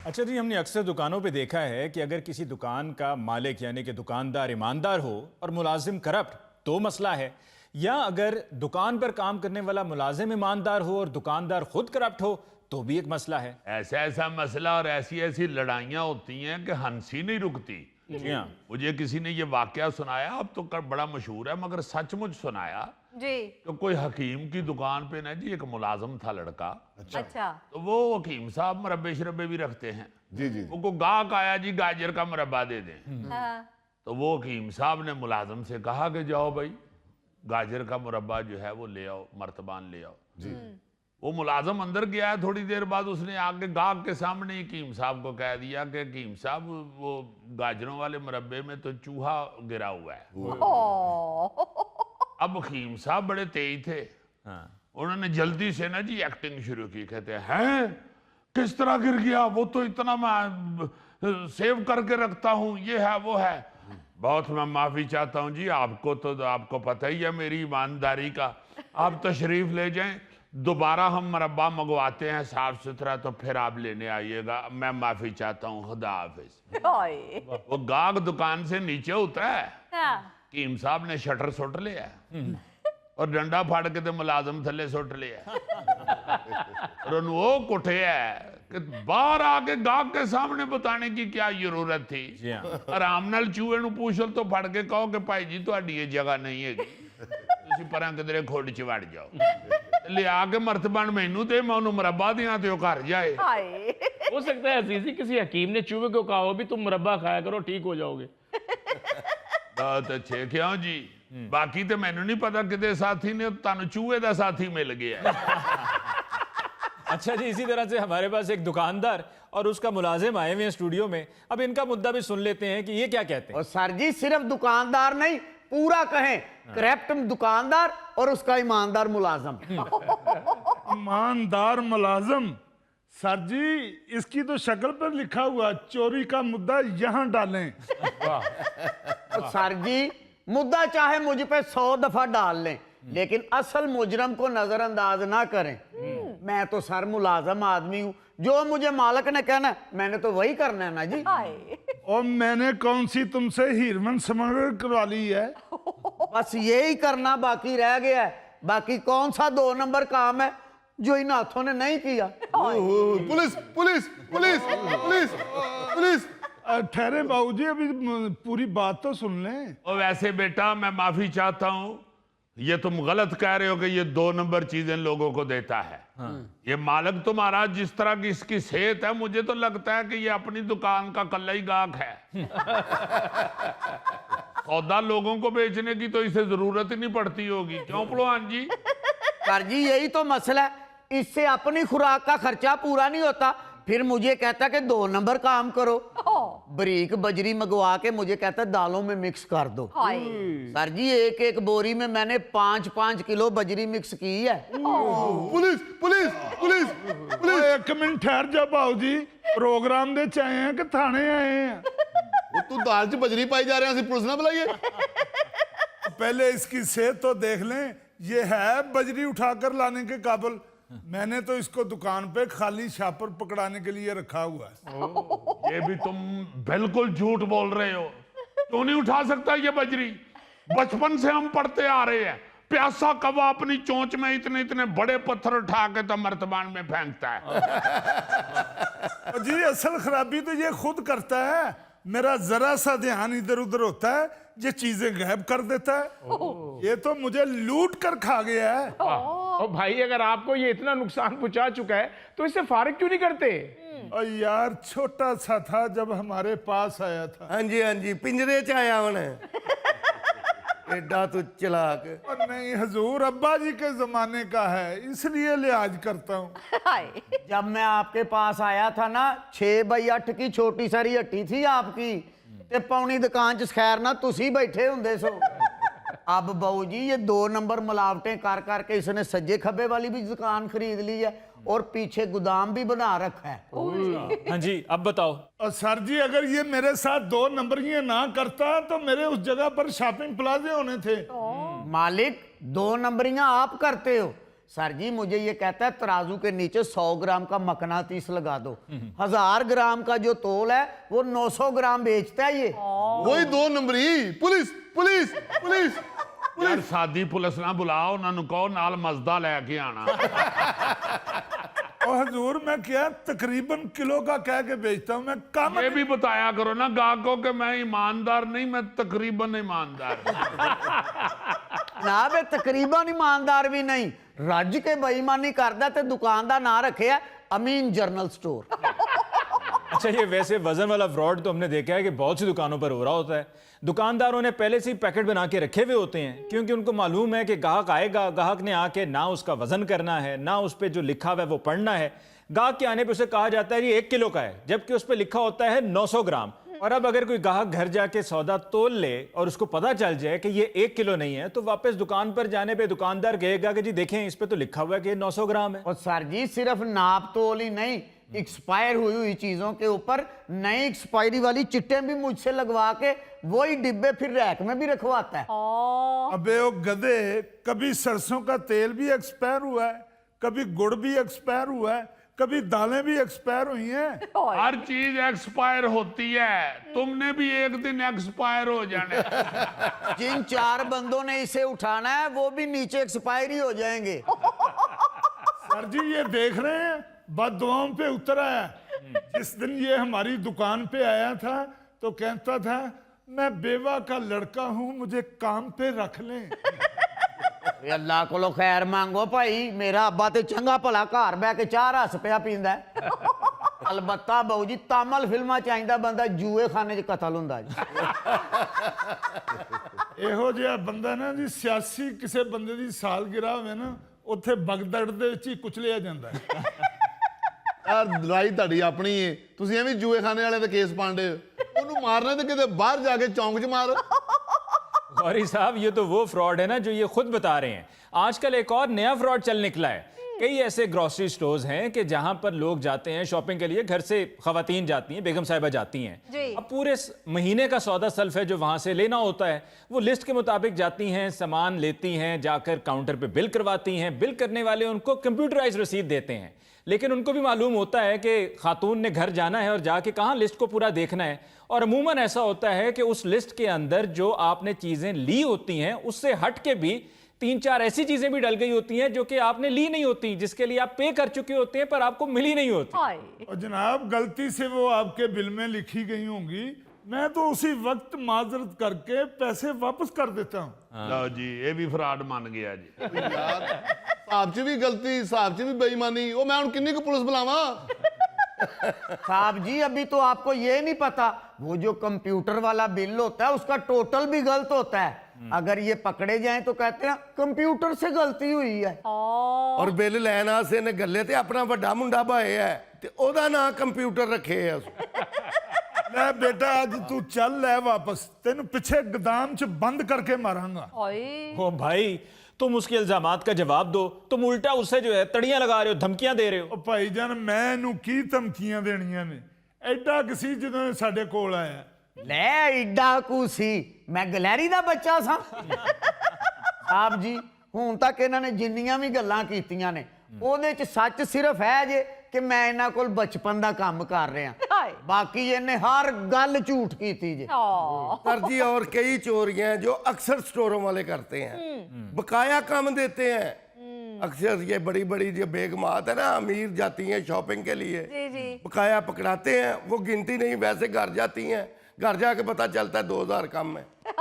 अच्छा जी, हमने अक्सर दुकानों पे देखा है कि अगर किसी दुकान का मालिक यानी कि दुकानदार ईमानदार हो और मुलाजिम करप्ट तो मसला है, या अगर दुकान पर काम करने वाला मुलाजिम ईमानदार हो और दुकानदार खुद करप्ट हो तो भी एक मसला है। ऐसा ऐसा मसला और ऐसी ऐसी लड़ाइयाँ होती हैं कि हंसी नहीं रुकती। जी हाँ। मुझे किसी ने ये वाकया सुनाया, अब तो बड़ा मशहूर है मगर सचमुच सुनाया जी। तो कोई हकीम की दुकान पे ना जी एक मुलाजिम था लड़का। अच्छा। तो वो हकीम साहब मुरब्बे शरब्बे भी रखते हैं। जी जी। वो को गाहक आया जी गाजर का मुरब्बा दे दें। हाँ। तो वो हकीम साहब ने मुलाजिम से कहा कि जाओ भाई गाजर का मुरब्बा जो है वो ले आओ, मर्तबान ले आओ। जी। वो मुलाजिम अंदर गया है, थोड़ी देर बाद उसने आगे गाहक के सामने हकीम साहब को कह दिया कि हकीम साहब वो गाजरों वाले मुरब्बे में तो चूहा गिरा हुआ है। ओह। अब हकीम साहब बड़े तेज थे, हाँ। उन्होंने जल्दी से ना जी एक्टिंग शुरू की। कहते हैं किस तरह गिर गया, वो तो इतना मैं सेव करके रखता हूँ, ये है वो है। बहुत मैं माफी चाहता हूँ जी, आपको पता ही है मेरी ईमानदारी का। आप तशरीफ ले जाएं, दोबारा हम मुरब्बा मंगवाते हैं साफ सुथरा, तो फिर आप लेने आइएगा। मैं माफी चाहता हूँ, खुदा हाफिज। ओए। वो गाहक दुकान से नीचे उतरा है, हाँ। हकीम साहब ने शटर सुट लिया और डंडा फाड़ के तो मुलाजिम थले सुट लिया और वो कुठे है कि बाहर आके गाहक के सामने बताने की क्या जरूरत थी। जी हाँ। आराम नाल चूहे नु पूछ लो तो फड़ के कहो कि भाई जी तुहाडी ये जगह नहीं है, तुसी परां किधरे खोड च वड़ जाओ, ले आके मर्तबान मैनू ते मैं उन्हें मुरब्बा दियां ते ओ घर जाए। हाय। हो सकता है अजीजी किसी हकीम ने चूहे को कहा हो भी तुम मुरब्बा खाया करो ठीक हो जाओगे। बहुत अच्छे, क्यों जी? बाकी तो मैनू नहीं पता किते साथी ने तुहानू चूहे दा साथी मिल गया। अच्छा जी, इसी तरह से हमारे पास एक दुकानदार और उसका मुलाजिम आए हुए हैं स्टूडियो में। अब इनका मुद्दा भी सुन लेते हैं कि ये क्या कहते हैं। और सर जी सिर्फ दुकानदार नहीं, पूरा कहें करप्ट दुकानदार और उसका ईमानदार मुलाजम। ईमानदार मुलाजम। सर जी इसकी तो शक्ल पर लिखा हुआ चोरी का मुद्दा यहाँ डालें। और सर जी मुद्दा चाहे मुझ पे 100 दफा डाल लें, लेकिन असल मुजरम को नजरअंदाज ना करें। मैं तो सर मुलाजम आदमी हूँ, जो मुझे मालिक ने कहना मैंने तो वही करना है ना जी। हाय। और मैंने कौन सी तुमसे हीरमन समग्र करवा ली है? बस यही करना बाकी रह गया है। बाकी कौन सा 2 नंबर काम है जो इन हाथों ने नहीं किया। Police police police police police. ठहरे बाबूजी, अभी पूरी बात तो सुन लें। और वैसे बेटा मैं माफी चाहता हूं, ये तुम गलत कह रहे हो कि ये 2 नंबर चीजें लोगों को देता है। ये मालिक तुम्हारा जिस तरह की इसकी सेहत है, मुझे तो लगता है कि ये अपनी दुकान का कल्ला ही गाहक है। सौदा लोगों को बेचने की तो इसे जरूरत ही नहीं पड़ती होगी, क्यों पहलवान जी? सर जी यही तो मसला है, इससे अपनी खुराक का खर्चा पूरा नहीं होता, फिर मुझे कहता कि 2 नंबर काम करो। बरीक बजरी मंगवा के मुझे कहता दालों में मिक्स कर दो। हाय। सर जी एक एक बोरी में मैंने 5-5 किलो बजरी मिक्स की है। Police police police police. एक मिनट ठहर जा बाबूजी, प्रोग्राम दे च आए हैं कि थाने आए हैं? वो तू दाल च बजरी पाई जा रहे हैं, पुलिस ना बुलाइए। पहले इसकी सेहत तो देख लें, ये है बजरी उठाकर लाने के काबिल? मैंने तो इसको दुकान पे खाली छापर पकड़ाने के लिए रखा हुआ है। ये भी तुम बिल्कुल झूठ बोल रहे हो। क्यों नहीं उठा सकता ये बजरी? बचपन से हम पढ़ते आ रहे हैं, प्यासा कौवा अपनी चोंच में इतने इतने बड़े पत्थर उठा के तो मर्तबान में फेंकता है। और जी असल खराबी तो ये खुद करता है, मेरा जरा सा ध्यान इधर उधर होता है, ये चीजें गायब कर देता है। ये तो मुझे लूट कर खा गया है। और भाई अगर आपको ये इतना नुकसान पहुंचा चुका है तो इसे फारिग क्यों नहीं करते? और यार छोटा सा था जब हमारे पास आया था। हाँ जी पिंजरे च आया होना एडा तो चलाक। और नहीं हजूर, अब्बा जी के जमाने का है, इसलिए लिहाज करता हूँ। हाय। जब मैं आपके पास आया था ना, 6x8 की छोटी सारी हट्टी थी आपकी, ते पौनी दुकान च खैर ना तुसी बैठे होंदे सो। अब बाबू जी ये 2 नंबर मिलावटें कर करके इसने सज्जे खब्बे वाली भी दुकान खरीद ली है और पीछे गोदाम भी बना रखा है। हाँ जी, अब बताओ। और सर जी अगर ये मेरे साथ 2 नंबरियां ना करता तो मेरे उस जगह पर शॉपिंग प्लाजे होने थे। मालिक 2 नंबरियां आप करते हो, सर जी मुझे ये कहता है तराजू के नीचे 100 ग्राम का मकनातीस लगा दो, 1000 ग्राम का जो तोल है वो 900 ग्राम बेचता है ये। वही 2 नंबरी। पुलिस पुलिस पुलिस यार सादी पुलिस ना बुलाओ, उन्होंने कहो नाल मजदा लेके आना। और हजूर मैं क्या तकरीबन किलो का कह के बेचता हूँ मैं कम। ये भी बताया करो ना ग्राहकों के मैं ईमानदार नहीं, मैं तकरीबन ईमानदार। ना वे तकरीबन ईमानदार भी नहीं, रज के बेईमानी करदा ते दुकान दा ना रखे है अमीन जनरल स्टोर। अच्छा, ये वैसे वजन वाला फ्रॉड तो हमने देखा है कि बहुत सी दुकानों पर हो रहा होता है। दुकानदारों ने पहले से ही पैकेट बना के रखे हुए होते हैं, क्योंकि उनको मालूम है कि ग्राहक आएगा, ग्राहक ने आके ना उसका वजन करना है, ना उस पर जो लिखा हुआ है वो पढ़ना है। ग्राहक के आने पे उसे कहा जाता है ये 1 किलो का है, जबकि उस पर लिखा होता है 900 ग्राम। और अब अगर कोई ग्राहक घर जाके सौदा तोल ले और उसको पता चल जाए कि ये 1 किलो नहीं है, तो वापस दुकान पर जाने पे दुकानदार कहेगा कि जी देखें इस पे तो लिखा हुआ है कि ये 900 ग्राम है। और सर जी सिर्फ नाप तोल ही नहीं, एक्सपायर हुई चीजों के ऊपर नई एक्सपायरी वाली चिट्टे भी मुझसे लगवा के वही डिब्बे फिर रैक में भी रखवाता है। अबे ओ गधे, कभी सरसों का तेल भी एक्सपायर हुआ है, कभी गुड़ भी एक्सपायर हुआ है, कभी दालें भी एक्सपायर हुई हैं। हर चीज एक्सपायर होती है, तुमने भी एक दिन एक्सपायर हो जाना है। जिन 4 बंदों ने इसे उठाना है वो भी नीचे एक्सपायरी हो जाएंगे। सर जी ये देख रहे हैं बददुआओं पे उतर आया। जिस दिन ये हमारी दुकान पे आया था तो कहता था मैं बेवा का लड़का हूं, मुझे काम पे रख लें। ये अल्लाह कोलो खैर मांगो भाई, मेरा अब्बा ते चंगा भला घर बह के 4 हस पिया पींदा है। अलबत्ता बाऊ जी तामल फिल्मां च आइंदा बंदा जूए खाने च कतल हुंदा जी। ਇਹੋ ਜਿਹਾ ਬੰਦਾ ਨਾ ਜੀ ਸਿਆਸੀ ਕਿਸੇ ਬੰਦੇ ਦੀ ਸਾਲਗਿਰਾ ਹੋਵੇ ਨਾ ਉੱਥੇ ਬਗਦੜ ਦੇ ਵਿੱਚ ਹੀ ਕੁਚਲਿਆ ਜਾਂਦਾ ਹੈ। ਯਾਰ ਲੜਾਈ ਤੁਹਾਡੀ ਆਪਣੀ ਏ, ਤੁਸੀਂ ਐਵੇਂ ਜੂਏ ਖਾਨੇ ਵਾਲੇ ਦੇ ਕੇਸ ਪਾਉਂਦੇ ਹੋ। ਉਹਨੂੰ ਮਾਰਨਾ ਤੇ ਕਿਤੇ ਬਾਹਰ ਜਾ ਕੇ ਚੌਂਕ 'ਚ ਮਾਰ। गौरी साहब, ये तो वो फ्रॉड है ना जो ये खुद बता रहे हैं। आजकल एक और नया फ्रॉड चल निकला है। कई ऐसे ग्रोसरी स्टोर्स हैं कि जहां पर लोग जाते हैं शॉपिंग के लिए, घर से खवातीन जाती हैं, बेगम साहिबा जाती हैं। अब पूरे महीने का सौदा सल्फ है जो वहां से लेना होता है, वो लिस्ट के मुताबिक जाती हैं, सामान लेती हैं, जाकर काउंटर पे बिल करवाती हैं। बिल करने वाले उनको कंप्यूटराइज रसीद देते हैं, लेकिन उनको भी मालूम होता है कि खातून ने घर जाना है और जाके कहाँ लिस्ट को पूरा देखना है। और अमूमन ऐसा होता है कि उस लिस्ट के अंदर जो आपने चीजें ली होती हैं उससे हट के भी 3-4 ऐसी चीजें भी डल गई होती हैं जो कि आपने ली नहीं होती, जिसके लिए आप पे कर चुके होते हैं पर आपको मिली नहीं होती। और जनाब गलती से वो आपके बिल में लिखी गई होंगी, मैं तो उसी वक्त माजरत करके पैसे वापस कर देता हूँ। लो जी, ये भी फ्रॉड मान गया जी। ਯਾਰ ਹਿਸਾਬ 'ਚ ਵੀ ਗਲਤੀ, ਹਿਸਾਬ 'ਚ ਵੀ ਬੇਈਮਾਨੀ। ਉਹ ਮੈਂ ਹੁਣ ਕਿੰਨੀ ਕੁ ਪੁਲਿਸ ਬੁਲਾਵਾਂ? साहब जी अभी तो आपको ये नहीं पता वो जो कंप्यूटर वाला बिल होता है उसका टोटल भी गलत होता है। अगर ये पकड़े जाएं तो कहते हैं कंप्यूटर से गलती हुई है। ਔਰ ਬਿੱਲ ਲੈਣ ਆਸੇ ਨੇ ਗੱਲੇ ਤੇ ਆਪਣਾ ਵੱਡਾ ਮੁੰਡਾ ਭਾਏ ਹੈ ਤੇ ਉਹਦਾ ਨਾਂ ਕੰਪਿਊਟਰ ਰੱਖੇ ਆ। ले बेटा आज तू चल ले वापस, तेन पीछे गोदाम च बंद करके मारांगा। ओ भाई, तुम उसके इल्जामात का जवाब दो, तुम उल्टा उससे जो है तड़ियां लगा रहे हो, धमकियां दे रहे हो। ਉਹ ਭਾਈ ਜਾਨ ਮੈਂ ਇਹਨੂੰ ਕੀ ਧਮਕੀਆਂ ਦੇਣੀਆਂ ਨੇ? ਐਡਾ ਕਿਸੀ ਜਦੋਂ ਇਹ ਸਾਡੇ ਕੋਲ ਆਇਆ। ਲੈ ਏਡਾ ਕੁ ਸੀ, ਮੈਂ ਗਲੈਰੀ ਦਾ ਬੱਚਾ ਸਾਂ। ਆਪ ਜੀ ਹੁਣ ਤੱਕ ਇਹਨਾਂ ਨੇ ਜਿੰਨੀਆਂ ਵੀ ਗੱਲਾਂ ਕੀਤੀਆਂ ਨੇ ਉਹਦੇ ਚ ਸੱਚ ਸਿਰਫ ਹੈ ਜੇ ਕਿ ਮੈਂ ਇਹਨਾਂ ਕੋਲ ਬਚਪਨ ਦਾ ਕੰਮ ਕਰ ਰਿਹਾ, बाकी ਇਹਨੇ हर गल झूठ की थी जी। सर जी और कई चोरियां जो अक्सर स्टोरों वाले करते हैं, बकाया काम देते हैं। अक्सर ये बड़ी बड़ी जो बेगमात है ना, अमीर जाती हैं शॉपिंग के लिए, बकाया पकड़ाते हैं, वो गिनती नहीं वैसे घर जाती हैं, घर जाके पता चलता है 2000 कम है।